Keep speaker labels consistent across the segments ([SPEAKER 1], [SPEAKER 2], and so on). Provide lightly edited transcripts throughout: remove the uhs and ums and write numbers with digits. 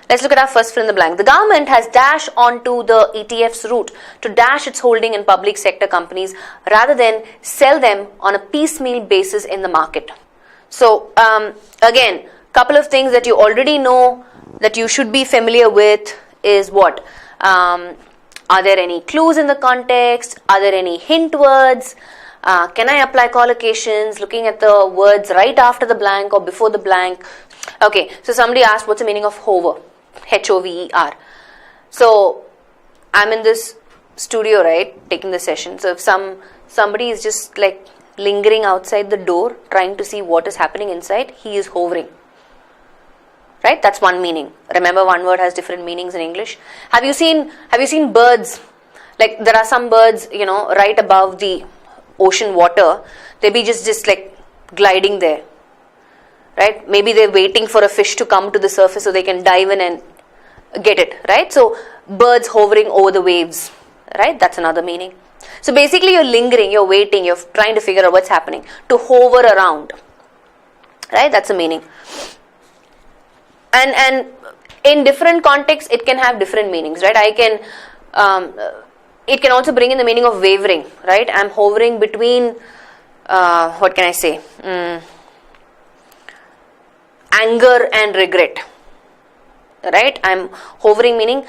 [SPEAKER 1] Let's look at our first fill in the blank. The government has dashed onto the ETF's route to dash its holding in public sector companies rather than sell them on a piecemeal basis in the market. So again, couple of things that you already know that you should be familiar with is what? Are there any clues in the context? Are there any hint words? Can I apply collocations? Looking at the words right after the blank or before the blank. Okay, so somebody asked what's the meaning of hover? H-O-V-E-R. So I'm in this studio, right, taking the session. So if somebody is just like lingering outside the door trying to see what is happening inside, he is hovering. Right? That's one meaning. Remember, one word has different meanings in English. Have you seen birds? Like there are some birds, right above the ocean water. They be just like gliding there. Right? Maybe they're waiting for a fish to come to the surface so they can dive in and get it. Right? So birds hovering over the waves. Right? That's another meaning. So basically you're lingering, you're waiting, you're trying to figure out what's happening. To hover around. Right? That's a meaning. And in different contexts, it can have different meanings, right? It can also bring in the meaning of wavering, right? I'm hovering between, what can I say? Anger and regret, right? I'm hovering meaning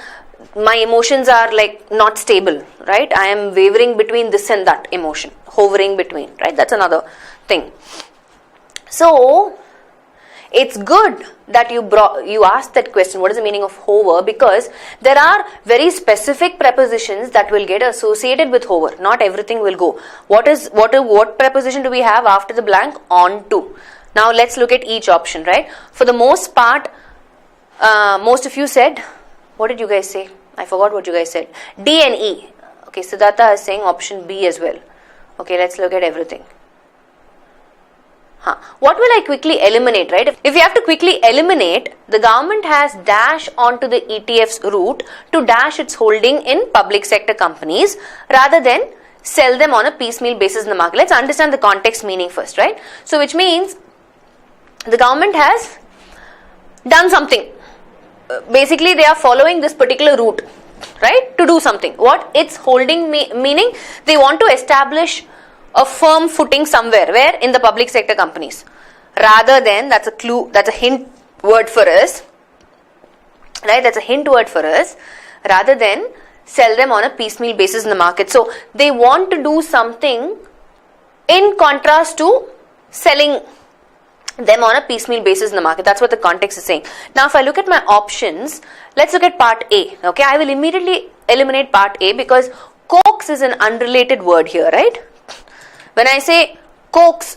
[SPEAKER 1] my emotions are like not stable, right? I am wavering between this and that emotion, hovering between, right? That's another thing. So it's good that you asked that question, what is the meaning of hover, because there are very specific prepositions that will get associated with hover. Not everything will go. What preposition do we have after the blank? On to. Now let's look at each option, right? For the most part, most of you said, what did you guys say? I forgot what you guys said. D and E. Okay, Siddhartha is saying option B as well. Okay, let's look at everything. What will I quickly eliminate, right? If you have to quickly eliminate, the government has dashed onto the ETF's route to dash its holding in public sector companies rather than sell them on a piecemeal basis in the market. Let's understand the context meaning first, right? So which means the government has done something. Basically, they are following this particular route, right? To do something. What? It's holding meaning they want to establish a firm footing somewhere, where in the public sector companies, rather than, that's a clue, that's a hint word for us, right? That's a hint word for us, rather than sell them on a piecemeal basis in the market. So they want to do something in contrast to selling them on a piecemeal basis in the market. That's what the context is saying. Now if I look at my options, let's look at part A. Okay, I will immediately eliminate part A because coax is an unrelated word here, right? When I say coax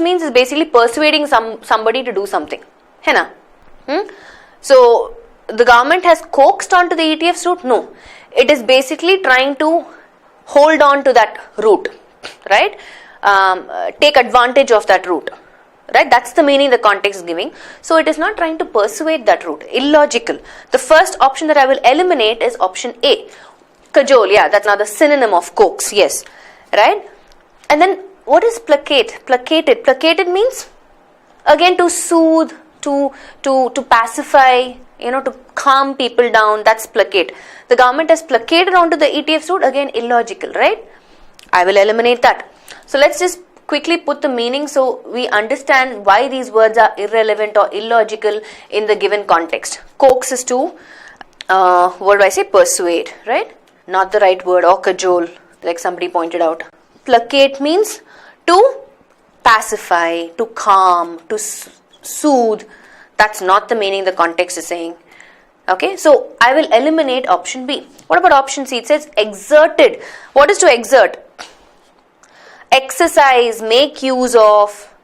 [SPEAKER 1] means is basically persuading somebody to do something. Hai na? So the government has coaxed onto the ETF's route? No. It is basically trying to hold on to that route, right? Take advantage of that route, right? That's the meaning the context is giving. So it is not trying to persuade that route. Illogical. The first option that I will eliminate is option A. Cajole, yeah, that's now the synonym of coax, yes, right? And then what is placate? Placated. Placated means again to soothe, to pacify, to calm people down. That's placate. The government has placated onto the ETF's route. Again, illogical, right? I will eliminate that. So let's just quickly put the meaning so we understand why these words are irrelevant or illogical in the given context. Coax is to, what do I say? Persuade, right? Not the right word, or cajole, like somebody pointed out. Placate means to pacify, to calm, to soothe. That's not the meaning the context is saying. Okay, so I will eliminate option B. What about option C? It says exerted. What is to exert? Exercise, make use of,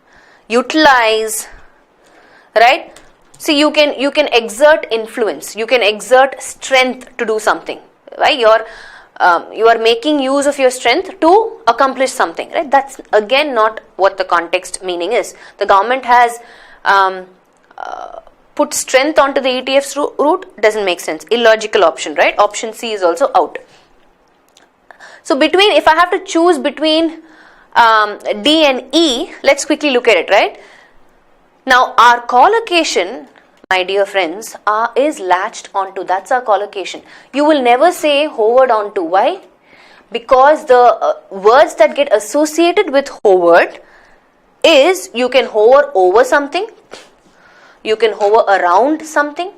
[SPEAKER 1] utilize, right? See, you can exert influence. You can exert strength to do something, right? You are making use of your strength to accomplish something, right? That's again not what the context meaning is. The government has put strength onto the ETF's route, doesn't make sense. Illogical option, right? Option C is also out. So if I have to choose between D and E, let's quickly look at it, right? Now our collocation my dear friends, is latched onto. That's our collocation. You will never say hovered onto. Why? Because the words that get associated with hovered is you can hover over something, you can hover around something,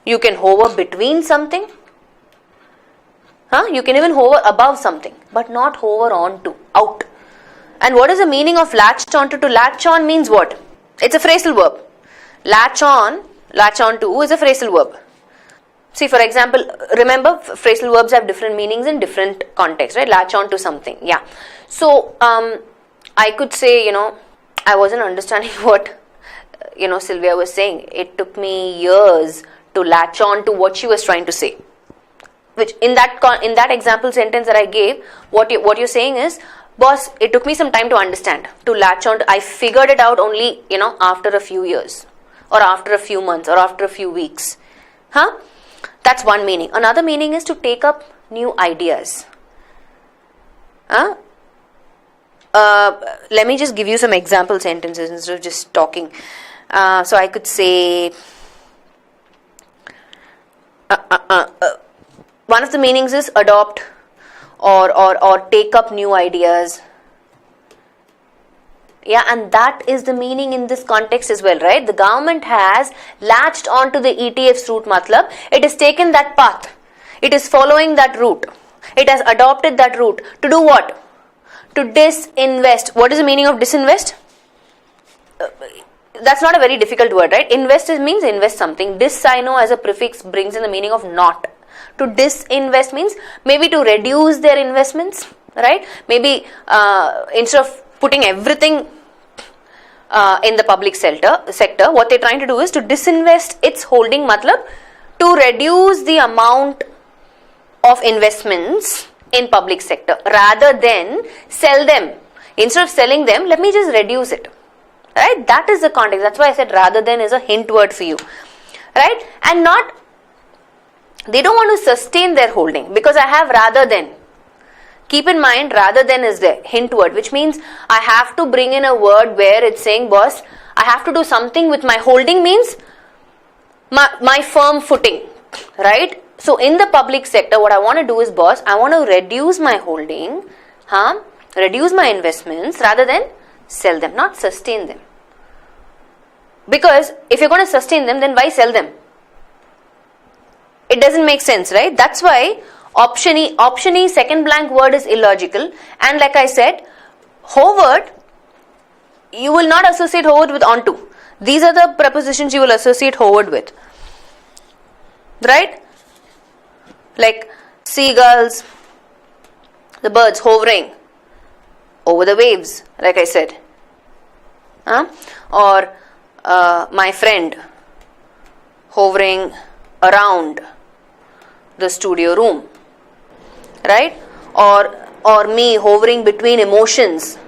[SPEAKER 1] you can hover between something, you can even hover above something, but not hover onto, out. And what is the meaning of latched onto? To latch on means what? It's a phrasal verb. Latch on, latch onto is a phrasal verb. See, for example, remember phrasal verbs have different meanings in different contexts, right? Latch on to something, yeah. So, I could say, I wasn't understanding what, Sylvia was saying. It took me years to latch on to what she was trying to say. Which in that example sentence that I gave, what you're saying is, boss, it took me some time to understand, to latch on to. I figured it out only, after a few years, or after a few months, or after a few weeks. That's one meaning. Another meaning is to take up new ideas. Let me just give you some example sentences instead of just talking. So I could say, one of the meanings is adopt or take up new ideas. Yeah, and that is the meaning in this context as well, right? The government has latched onto the ETF's route, matlab. It has taken that path. It is following that route. It has adopted that route. To do what? To disinvest. What is the meaning of disinvest? That's not a very difficult word, right? Invest means invest something. Dis, I know, as a prefix brings in the meaning of not. To disinvest means maybe to reduce their investments, right? Maybe instead of putting everything in the public sector, what they're trying to do is to disinvest its holding, matlab, to reduce the amount of investments in public sector rather than sell them. Instead of selling them, let me just reduce it. Right? That is the context. That's why I said rather than is a hint word for you. Right? And not, they don't want to sustain their holding because I have rather than. Keep in mind, rather than is the hint word, which means I have to bring in a word where it's saying, boss, I have to do something with my holding, means my firm footing. Right? So in the public sector, what I want to do is, boss, I want to reduce my holding, reduce my investments rather than sell them, not sustain them. Because if you're going to sustain them, then why sell them? It doesn't make sense, right? That's why option E, second blank word is illogical. And like I said, hovered, you will not associate hovered with onto. These are the prepositions you will associate hovered with. Right? Like seagulls, the birds hovering over the waves, like I said. Or my friend hovering around the studio room, right? Or me hovering between emotions,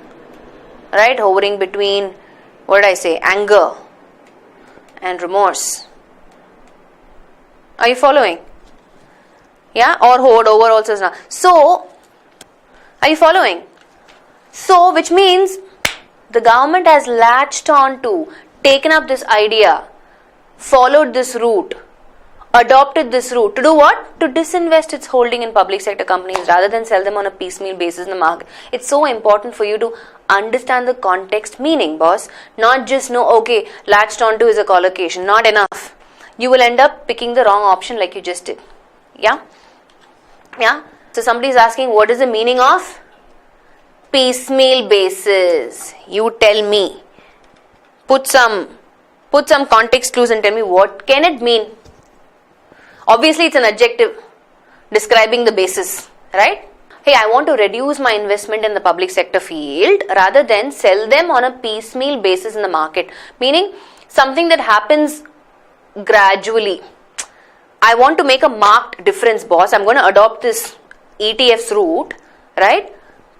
[SPEAKER 1] right? Hovering between, what did I say, anger and remorse. Are you following? Yeah, or hovered over also is not. So, are you following? So, which means the government has latched on to, taken up this idea, followed this route, adopted this route. To do what? To disinvest its holding in public sector companies rather than sell them on a piecemeal basis in the market. It's so important for you to understand the context meaning, boss. Not just know, okay, latched onto is a collocation. Not enough. You will end up picking the wrong option like you just did. Yeah? Yeah? So somebody is asking, what is the meaning of piecemeal basis? You tell me. Put some context clues and tell me what can it mean. Obviously, it's an adjective describing the basis, right? Hey, I want to reduce my investment in the public sector field rather than sell them on a piecemeal basis in the market. Meaning, something that happens gradually. I want to make a marked difference, boss. I'm going to adopt this ETF's route, right?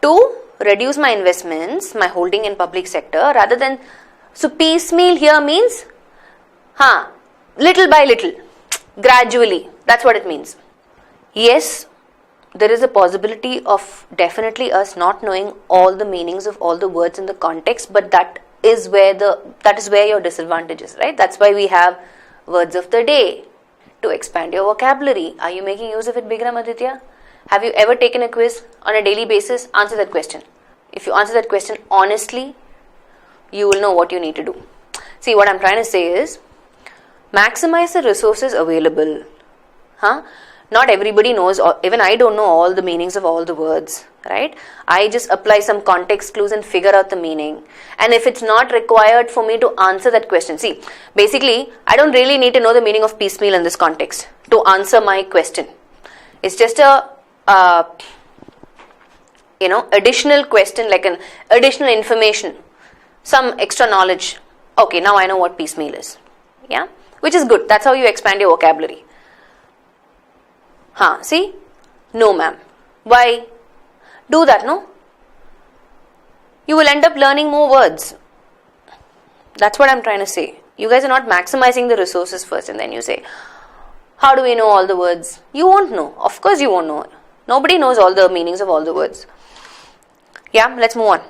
[SPEAKER 1] To reduce my investments, my holding in public sector rather than... So, piecemeal here means, little by little. Gradually, that's what it means. Yes, there is a possibility of definitely us not knowing all the meanings of all the words in the context, but that is where your disadvantage is, right? That's why we have words of the day, to expand your vocabulary. Are you making use of it, Bigram Aditya? Have you ever taken a quiz on a daily basis? Answer that question. If you answer that question honestly, you will know what you need to do. See, what I'm trying to say is, maximize the resources available. Not everybody knows, or even I don't know all the meanings of all the words, right? I just apply some context clues and figure out the meaning. And if it's not required for me to answer that question, see, basically, I don't really need to know the meaning of piecemeal in this context to answer my question. It's just a, additional question, like an additional information, some extra knowledge. Okay, now I know what piecemeal is. Yeah, which is good. That's how you expand your vocabulary. See? No, ma'am. Why? Do that, no? You will end up learning more words. That's what I'm trying to say. You guys are not maximizing the resources first, and then you say, how do we know all the words? You won't know. Of course you won't know. Nobody knows all the meanings of all the words. Yeah, let's move on.